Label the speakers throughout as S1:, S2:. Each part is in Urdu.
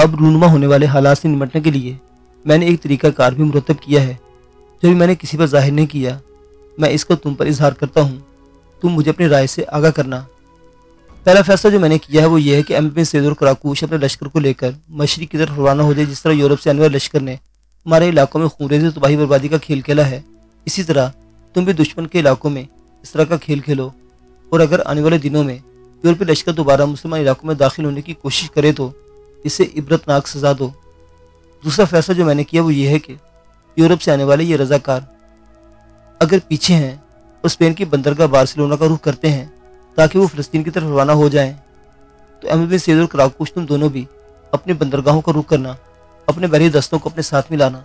S1: اب رونما ہونے والے حالات سے نمٹنے کے لیے میں نے ایک طریقہ کار بھی مرتب کیا ہے جو بھی میں نے کسی پر ظاہر نہیں کیا۔ میں اس کو تم پر اظہار کرتا ہوں، تم مجھے اپنی رائے سے آگاہ کرنا۔ پہلا فیصلہ جو میں نے کیا ہے وہ یہ ہے کہ احمد بن سعید اور کراکوش اپنے لشکر کو لے کر مشرق کی طرف روانہ ہو جائے۔ جس طرح یورپ سے آنے والے لشکر نے ہمارے علاقوں میں خونریزی تباہی بربادی کا کھیل کھیلا ہے، اسی طرح تم بھی دشمن کے علاقوں میں اس طرح کا کھیل کھیلو، اور اگر آنے والے دنوں میں یورپی لشکر دوبارہ مسلمان علاقوں میں داخل ہونے کی کوشش کرے تو اسے عبرتناک سزا دو۔ دوسرا فیصلہ جو میں نے کیا وہ یہ ہے کہ یورپ سے آنے والے یہ رضاکار اگر پیچھے ہیں اور اسپین کی بندرگاہ بارسلونا کا رخ کرتے ہیں تاکہ وہ فلسطین کی طرف روانہ ہو جائیں، تو احمد بن سعید اور کراکوش تم دونوں بھی اپنی بندرگاہوں کا رخ کرنا، اپنے بحری دستوں کو اپنے ساتھ ملانا،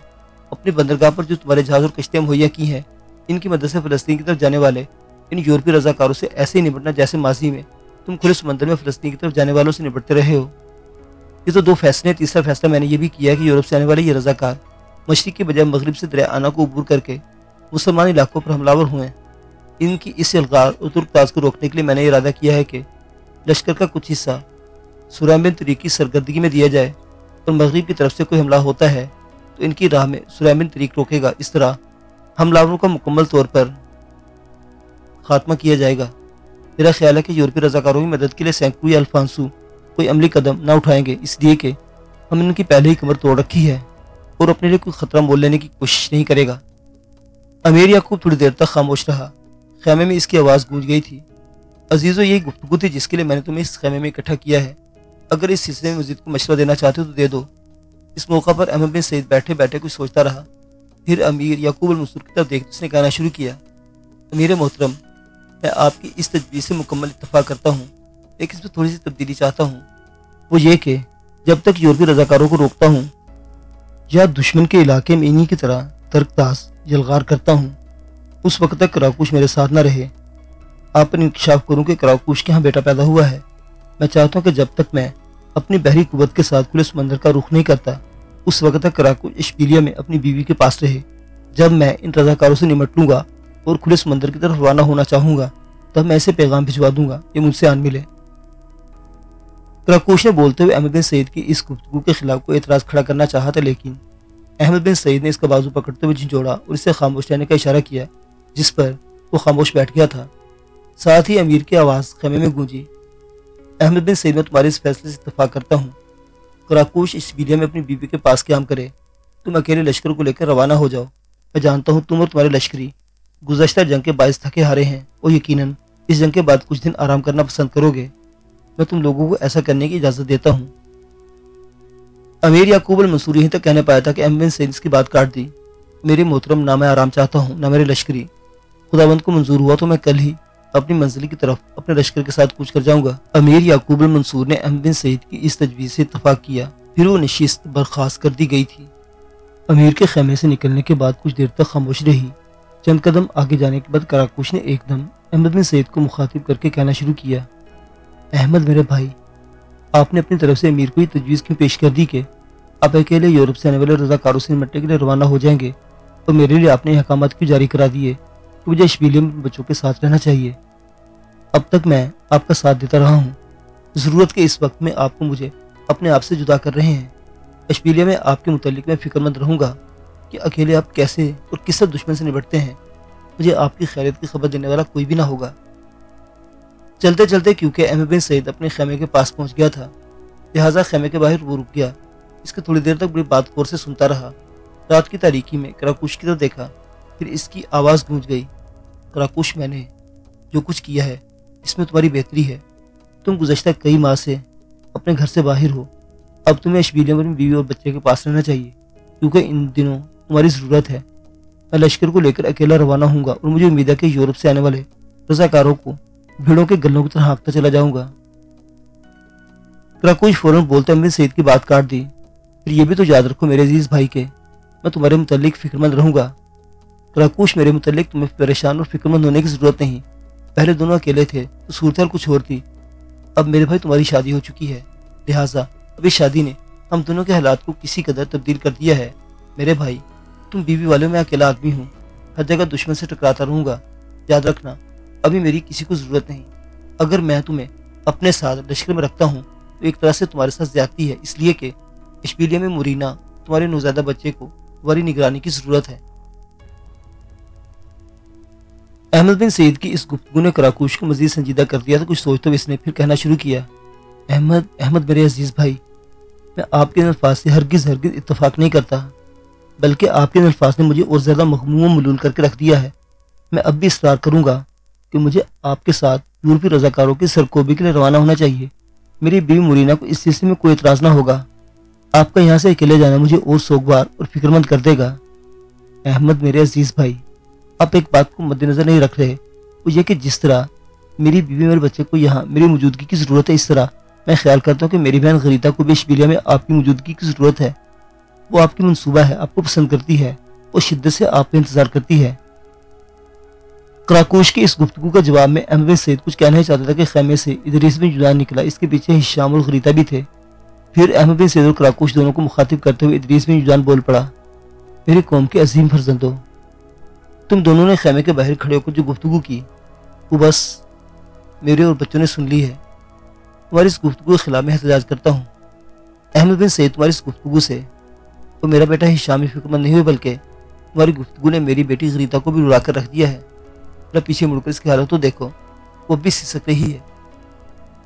S1: اپنی بندرگاہ پر جو تمہارے جہاز اور کشتیاں مہیا کی ہیں ان کی مدد سے فلسطین کی طرف جانے والے ان یورپی رضاکاروں سے ایسے ہی نمٹنا جیسے ماضی میں تم کھلے سمندر میں فلسطین کی طرف جانے والوں سے نمٹتے رہے ہو۔ یہ تو دو فیصلے ہیں۔ تیسرا فیصلہ میں نے یہ بھی کیا ہے کہ یورپ سے آنے والے یہ رضاکار مشرق کے بجائے مغرب سے دریائے آنا کو عبور کر کے مسلمان علاقوں پر حملہ آور ہوئے۔ ان کی اس الغار اور ترک تاز کو روکنے کے لیے میں نے ارادہ کیا ہے کہ لشکر کا کچھ حصہ سریم بن طریق کی سرگردگی میں دیا جائے، اور مغرب کی طرف سے کوئی حملہ ہوتا ہے تو ان کی راہ میں سریم بن طریق روکے گا۔ اس طرح حملہ آوروں کا مکمل طور پر خاتمہ کیا جائے گا۔ میرا خیال ہے کہ یورپی رضاکاروں کی مدد کے لیے سینکو یا الفانسو کوئی عملی قدم نہ اٹھائیں گے، اس لیے کہ ہم نے ان کی پہلے ہی کمر توڑ رکھی ہے اور اپنے لیے کوئی خطرہ مول لینے کی کوشش نہیں کرے گا۔ امیر یعقوب تھوڑی دیر تک خاموش رہا۔ خیمے میں اس کی آواز گونج گئی تھی۔ عزیزو، یہی گفتگو تھی جس کے لیے میں نے تمہیں اس خیمے میں اکٹھا کیا ہے۔ اگر اس سلسلے میں مزید کو مشورہ دینا چاہتے ہو تو دے دو۔ اس موقع پر احمد بن سعید بیٹھے بیٹھے کچھ سوچتا رہا، پھر امیر یعقوب المنصور کی طرف دیکھ اس نے کہنا شروع کیا، امیر محترم، میں آپ کی اس تجویز سے مکمل اتفاق کرتا ہوں، لیکن اس میں تھوڑی سی تبدیلی چاہتا ہوں۔ وہ یہ کہ جب تک یورپی رضاکاروں کو روکتا ہوں یا دشمن کے علاقے میں انہی کی طرح ترک تاس یلغار کرتا ہوں، اس وقت تک کراکوش میرے ساتھ نہ رہے۔ آپ پر انکشاف کروں کہ کراکوش کے ہاں بیٹا پیدا ہوا ہے۔ میں چاہتا ہوں کہ جب تک میں اپنی بحری قوت کے ساتھ کھلے سمندر کا رخ نہیں کرتا اس وقت تک کراکوش اشبیلیہ میں اپنی بیوی کے پاس رہے۔ جب میں ان رضاکاروں سے نمٹ لوں گا اور کھلے سمندر کی طرف روانہ ہونا چاہوں گا تب میں اسے پیغام بھجوا دوں گا، یہ مجھ سے آن ملے۔ کراکوش نے بولتے ہوئے احمد بن سعید کی اس گفتگو کے خلاف کوئی اعتراض کھڑا کرنا چاہا تھا، لیکن احمد بن سعید نے اس کا بازو پکڑتے ہوئے جھنجھوڑا اور اسے خاموش رہنے کا اشارہ کیا، جس پر وہ خاموش بیٹھ گیا تھا۔ ساتھ ہی امیر کی آواز خیمے میں گونجی، احمد بن سعید، میں تمہارے اس فیصلے سے اتفاق کرتا ہوں۔ کراکوش اشبیلیہ میں اپنی بیوی کے پاس قیام کرے، تم اکیلے لشکر کو لے کر روانہ ہو جاؤ۔ میں جانتا ہوں تم اور تمہارے لشکری گزشتہ جنگ کے باعث تھکے ہارے ہیں اور یقیناً اس جنگ کے بعد کچھ دن آرام کرنا پسند کرو گے۔ میں تم لوگوں کو ایسا کرنے کی اجازت دیتا ہوں۔ امیر یعقوب المنصور یہیں تک کہنے پایا تھا کہ احمد بن سعید اس کی بات کاٹ دی۔ میرے محترم، نہ میں آرام چاہتا ہوں نہ میرے لشکری، خداوند کو منظور ہوا تو میں کل ہی اپنی منزل کی طرف اپنے لشکر کے ساتھ کوچ کر جاؤں گا۔ امیر یعقوب المنصور نے احمد بن سعید کی اس تجویز سے اتفاق کیا، پھر وہ نشست برخاست کر دی گئی تھی۔ امیر کے خیمے سے نکلنے کے بعد کچھ دیر تک خاموش رہی۔ چند قدم آگے جانے کے بعد کراکوش نے ایک دم احمد بن سعید کو مخاطب کر کے کہنا شروع کیا، احمد میرے بھائی، آپ نے اپنی طرف سے امیر کو یہ تجویز کیوں پیش کر دی کہ آپ اکیلے یورپ سے آنے والے رضاکاروں سے نمٹنے کے لیے روانہ ہو جائیں گے، اور میرے لیے آپ نے یہ احکامات کیوں جاری کرا دیے کہ مجھے اشبیلیہ میں بچوں کے ساتھ رہنا چاہیے؟ اب تک میں آپ کا ساتھ دیتا رہا ہوں، ضرورت کے اس وقت میں آپ کو مجھے اپنے آپ سے جدا کر رہے ہیں۔ اشبیلیہ میں آپ کے متعلق میں فکر مند رہوں گا کہ اکیلے آپ کیسے اور کس طرح دشمن سے نمٹتے ہیں، مجھے آپ کی خیریت کی خبر دینے والا کوئی بھی نہ ہوگا۔ چلتے چلتے کیونکہ احمد بن سعید اپنے خیمے کے پاس پہنچ گیا تھا، لہٰذا خیمے کے باہر وہ رک گیا۔ اس کے تھوڑی دیر تک بڑی بات غور سے سنتا رہا۔ رات کی تاریکی میں کراکوش کی طرف دیکھا، پھر اس کی آواز گونج گئی، کراکوش، میں نے جو کچھ کیا ہے اس میں تمہاری بہتری ہے۔ تم گزشتہ کئی ماہ سے اپنے گھر سے باہر ہو، اب تمہیں اشبیلیہ میں بیوی اور بچے کے پاس رہنا چاہیے کیونکہ ان دنوں تمہاری ضرورت ہے۔ میں لشکر کو لے کر اکیلا روانہ ہوں گا اور مجھے امید ہے کہ یورپ سے آنے والے رضاکاروں کو بھیڑوں کے گلوں کی طرح ہانکتا چلا جاؤں گا۔ کراکوش فوراً بولتے احمد سعید کی بات کاٹ دی، پھر یہ بھی تو یاد رکھو میرے عزیز بھائی کہ میں تمہارے متعلق فکر مند رہوں گا۔ کراکوش، میرے متعلق تمہیں پریشان اور فکر مند ہونے کی ضرورت نہیں، پہلے دونوں اکیلے تھے تو صورتحال کچھ اور تھی، اب میرے بھائی تمہاری شادی ہو چکی ہے، لہٰذا اب اس شادی نے ہم دونوں کے حالات کو کسی قدر تبدیل کر دیا ہے۔ میرے بھائی، تم بیوی والوں میں اکیلا آدمی ہوں، ہر جگہ دشمن سے ٹکراتا رہوں گا، یاد رکھنا ابھی میری کسی کو ضرورت نہیں۔ اگر میں تمہیں اپنے ساتھ لشکر میں رکھتا ہوں تو ایک طرح سے تمہارے ساتھ زیادتی ہے، اس لیے کہ اشبیلیہ میں مورینا تمہارے نوزائیدہ بچے کو تمہاری نگرانی کی ضرورت ہے۔ احمد بن سعید کی اس گفتگو نے کراکوش کو مزید سنجیدہ کر دیا تو کچھ سوچتے ہوئے اس نے پھر کہنا شروع کیا، احمد میرے عزیز بھائی، میں آپ کے ان الفاظ سے ہرگز اتفاق نہیں کرتا، بلکہ آپ کے ان الفاظ نے مجھے اور زیادہ مغموم و ملول کر کے رکھ دیا ہے۔ میں اب بھی اصرار کروں گا کہ مجھے آپ کے ساتھ یورپی رضاکاروں کی سرکوبی کے لیے روانہ ہونا چاہیے۔ میری بیوی مورینا کو اس سلسلے میں کوئی اعتراض نہ ہوگا۔ آپ کا یہاں سے اکیلے جانا مجھے اور سوگوار اور فکر مند کر دے گا۔ احمد میرے عزیز بھائی، آپ ایک بات کو مد نظر نہیں رکھ رہے، وہ یہ کہ جس طرح میری بیوی میرے بچے کو یہاں میری موجودگی کی ضرورت ہے، اس طرح میں خیال کرتا ہوں کہ میری بہن غریتا کو بھی اشبیلیہ میں آپ کی موجودگی کی ضرورت ہے۔ وہ آپ کی منصوبہ ہے، آپ کو پسند کرتی ہے اور شدت سے آپ کا انتظار کرتی ہے۔ کراکوش کی اس گفتگو کا جواب میں احمد بن سعید کچھ کہنا ہی چاہتا تھا کہ خیمے سے ادریس بن جدعان نکلا، اس کے پیچھے ہشام اور غریتا بھی تھے۔ پھر احمد بن سعید اور کراکوش دونوں کو مخاطب کرتے ہوئے ادریس بن جدعان بول پڑا، میری قوم کے عظیم فرزندوں، تم دونوں نے خیمے کے باہر کھڑے ہو کر جو گفتگو کی وہ بس میرے اور بچوں نے سن لی ہے۔ تمہاری اس گفتگو کے خلاف میں احتجاج کرتا ہوں۔ احمد بن سعید، تمہاری اس گفتگو سے وہ میرا بیٹا ہشام ہی فکر مند نہیں ہوئے، بلکہ تمہاری گفتگو نے میری بیٹی غریتا کو بھی رلا کر رکھ دیا ہے۔ پیچھے مڑ کر اس کی حالت تو دیکھو، وہ بھی سسک رہی ہے۔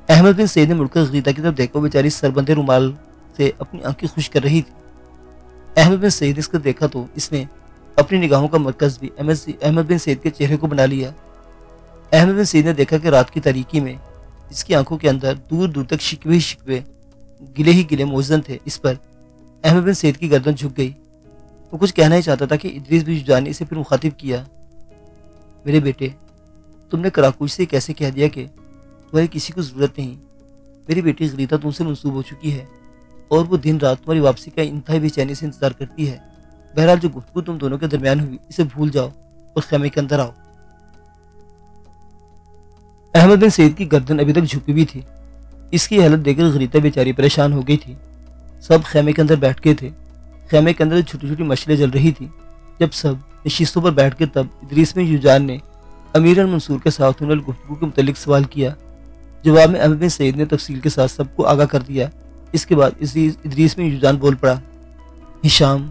S1: احمد بن سعید نے مڑ کر غریتا کی طرف دیکھا، بیچاری سربندے رومال سے اپنی آنکھیں خشک کر رہی تھی۔ احمد بن سعید نے اس کو دیکھا تو اس نے اپنی نگاہوں کا مرکز بھی احمد بن سعید کے چہرے کو بنا لیا۔ احمد بن سعید نے دیکھا کہ رات کی تاریکی میں اس کی آنکھوں کے اندر دور دور تک شکوے ہی شکوے، گلے ہی گلے موزن تھے۔ اس پر احمد بن سعید کی گردن جھک گئی۔ وہ کچھ کہنا ہی چاہتا تھا کہ ادریس بن جدعان نے اسے پھر مخاطب کیا، میرے بیٹے، تم نے کراکوش سے کیسے کہہ دیا کہ تمہاری کسی کو ضرورت نہیں؟ میری بیٹی غریتا تم سے منسوب ہو چکی ہے اور وہ دن رات تمہاری واپسی کا انتہائی بے چینی سے انتظار کرتی ہے۔ بہرحال جو گفتگو تم دونوں کے درمیان ہوئی اسے بھول جاؤ اور خیمے کے اندر آؤ۔ احمد بن سعید کی گردن ابھی تک جھکی ہوئی تھی۔ اس کی حالت دیکھ کر غریتا بیچاری پریشان ہو گئی تھی۔ سب خیمے کے اندر بیٹھ گئے تھے۔ خیمے کے اندر چھوٹی چھوٹی مشعلیں جل رہی تھی۔ جب سب نشستوں پر بیٹھ گئے تب ادریس بن جدعان نے امیر المنصور کے ساتھ انہیں گفتگو کے متعلق سوال کیا۔ جواب میں احمد بن سعید نے تفصیل کے ساتھ سب کو آگاہ کر دیا۔ اس کے بعد ادریس بن جدعان بول پڑا، ہشام،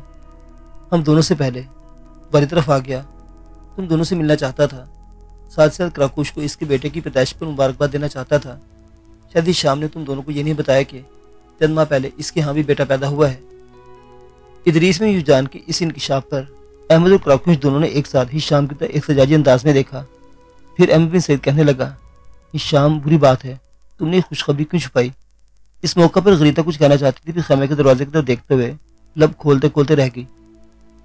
S1: ہم دونوں سے پہلے تمہاری طرف آ گیا، تم دونوں سے ملنا چاہتا تھا، ساتھ ساتھ کراکوش کو اس کے بیٹے کی پیدائش پر مبارکباد دینا چاہتا تھا۔ شاید ہشام نے تم دونوں کو یہ نہیں بتایا کہ چند ماہ پہلے اس کے ہاں بھی بیٹا پیدا ہوا ہے۔ ادریس بن جدعان کے اس انکشاف پر احمد اور کراکوش دونوں نے ایک ساتھ ہشام کی طرح احتجاجی انداز میں دیکھا۔ پھر احمد بن سعید کہنے لگا، ہشام، بری بات ہے، تم نے خوشخبری کیوں چھپائی؟ اس موقع پر غریتا کچھ کہنا چاہتی تھی، پھر خیمے کے دروازے کی طرف دیکھتے ہوئے لب کھولتے کھولتے رہ گئی۔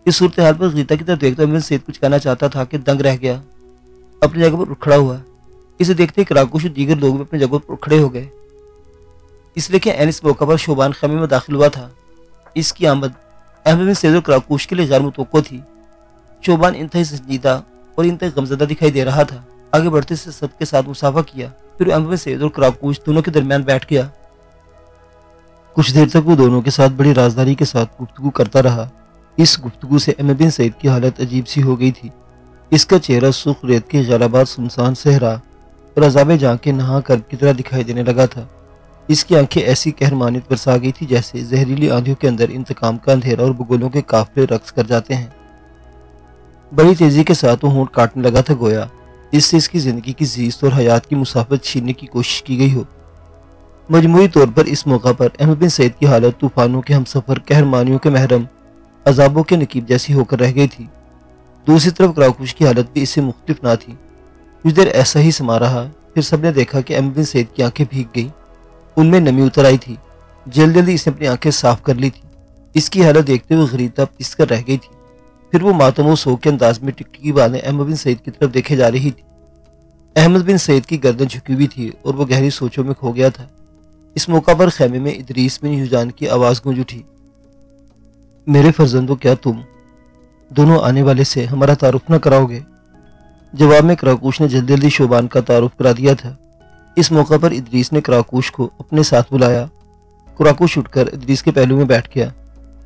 S1: اس صورتحال پر غریتا کی طرف دیکھتے ہوئے احمد بن سعید کچھ کہنا چاہتا تھا کہ دنگ رہ گیا، اپنی جگہ پر اٹھ کھڑا ہوا۔ اسے دیکھتے ہی کراکوش اور دیگر لوگ بھی اپنی جگہ پر کھڑے ہو گئے، اس لیے کہ اس موقع پر شوبان خیمے میں داخل ہوا تھا۔ اس کی آمد احمد بن سعید اور کراکوش کے لیے غیر متوقع تھی۔ شوبان انتہائی سنجیدہ اور انتہائی غمزدہ دکھائی دے رہا تھا۔ آگے بڑھتے سے سب کے ساتھ مصافحہ کیا، پھر احمد بن سعید اور کراکوش دونوں کے درمیان بیٹھ گیا۔ کچھ دیر تک وہ دونوں کے ساتھ بڑی رازداری کے ساتھ گفتگو کرتا رہا۔ اس گفتگو سے احمد بن سعید کی حالت عجیب سی ہو گئی تھی۔ اس کا چہرہ سرخ ریت کے غیرآباد سنسان صحرا اور عذاب جاں کے نہا کر کی طرح دکھائی دینے لگا تھا۔ اس کی آنکھیں ایسی قہرمانیت برسا گئی تھی جیسے زہریلی آندھیوں کے اندر انتقام کا اندھیرا اور بگولوں کے قافلے رقص کر جاتے ہیں۔ بڑی تیزی کے ساتھ وہ ہونٹ کاٹنے لگا تھا، گویا اس سے اس کی زندگی کی زیست اور حیات کی مسافت چھیننے کی کوشش کی گئی ہو۔ مجموعی طور پر اس موقع پر احمد بن سعید کی حالت طوفانوں کے ہمسفر، قہرمانیوں کے محرم، عذابوں کے نقیب جیسی ہو کر رہ گئی تھی۔ دوسری طرف کراکوش کی حالت بھی اس سے مختلف نہ تھی۔ کچھ دیر ایسا ہی سما رہا، پھر سب نے دیکھا کہ احمد بن سعید کی آنکھیں بھیگ گئی، ان میں نمی اتر آئی تھی۔ جلدی جلدی اس نے اپنی آنکھیں صاف کر لی تھی۔ اس کی حالت دیکھتے ہوئے غریتا پس کر رہ گئی تھی۔ پھر وہ ماتم و سوگ کے انداز میں ٹکٹکی باندھے احمد بن سعید کی طرف دیکھے جا رہی تھی۔ احمد بن سعید کی گردن جھکی ہوئی تھی اور وہ گہری سوچوں میں کھو گیا تھا۔ اس موقع پر خیمے میں ادریس بن جدعان کی آواز گونج اٹھی، میرے فرزندوں، کیا تم دونوں آنے والے سے ہمارا تعارف نہ کراؤ گے؟ جواب میں کراکوش نے جلدی جلدی شوبان کا تعارف کرا دیا تھا۔ اس موقع پر ادریس نے کراکوش کو اپنے ساتھ بلایا۔ کراکوش اٹھ کر ادریس کے پہلو میں بیٹھ گیا۔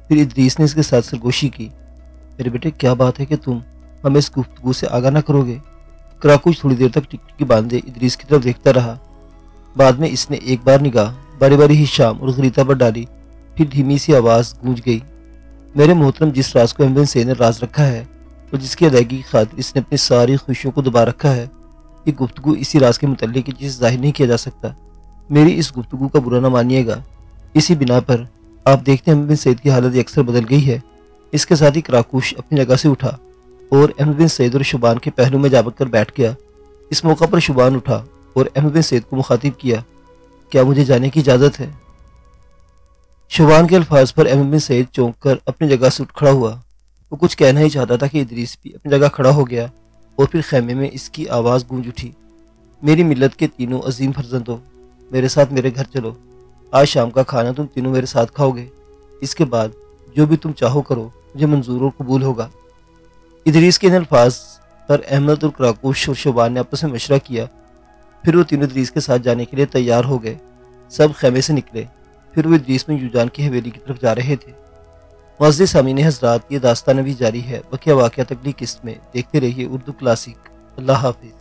S1: پھر ادریس نے اس کے ساتھ سرگوشی کی، میرے بیٹے، کیا بات ہے کہ تم ہمیں اس گفتگو سے آگاہ نہ کرو گے؟ کراکوش تھوڑی دیر تک ٹکٹکی باندھے ادریس کی طرف دیکھتا رہا۔ بعد میں اس نے ایک بار نگاہ باری باری ہشام اور غریتا پر ڈالی، پھر دھیمی سی آواز گونج گئی، میرے محترم، جس راز کو احمد بن سعید نے راز رکھا ہے اور جس کی ادائیگی کی خاطر اس نے اپنی ساری خوشیوں کو دبا رکھا ہے، یہ گفتگو اسی راز کے متعلق ہے جسے ظاہر نہیں کیا جا سکتا۔ میری اس گفتگو کا برا نہ مانیے گا۔ اسی بنا پر آپ دیکھتے ہیں احمد بن سعید کی حالت اکثر بدل گئی ہے۔ اس کے ساتھ ہی کراکوش اپنی جگہ سے اٹھا اور احمد بن سعید اور شوبان کے پہلو میں جا کر بیٹھ گیا۔ اس موقع پر شوبان اٹھا اور احمد بن سعید کو مخاطب کیا، کیا مجھے جانے کی اجازت ہے؟ شوبان کے الفاظ پر احمد بن سعید چونک کر اپنی جگہ سے اٹھ کھڑا ہوا۔ وہ کچھ کہنا ہی چاہتا تھا کہ ادریس بھی اپنی جگہ کھڑا ہو گیا اور پھر خیمے میں اس کی آواز گونج اٹھی، میری ملت کے تینوں عظیم فرزندوں، میرے ساتھ میرے گھر چلو۔ آج شام کا کھانا تم تینوں میرے ساتھ کھاؤ گے۔ اس کے بعد جو بھی تم چاہو کرو، مجھے منظور اور قبول ہوگا۔ ادریس کے ان الفاظ پر احمد اور کراکوش اور شوبان نے آپس میں مشورہ کیا۔ پھر وہ تینوں ادریس کے ساتھ جانے کے لیے تیار ہو گئے۔ سب خیمے سے نکلے۔ پھر وہ ادریس میں یوجان کی حویلی کی طرف جا رہے تھے۔ معزز سامعین حضرات، یہ داستان ابھی جاری ہے۔ بقیہ واقعات اگلی قسط میں دیکھتے رہیے اردو کلاسک۔ اللہ حافظ۔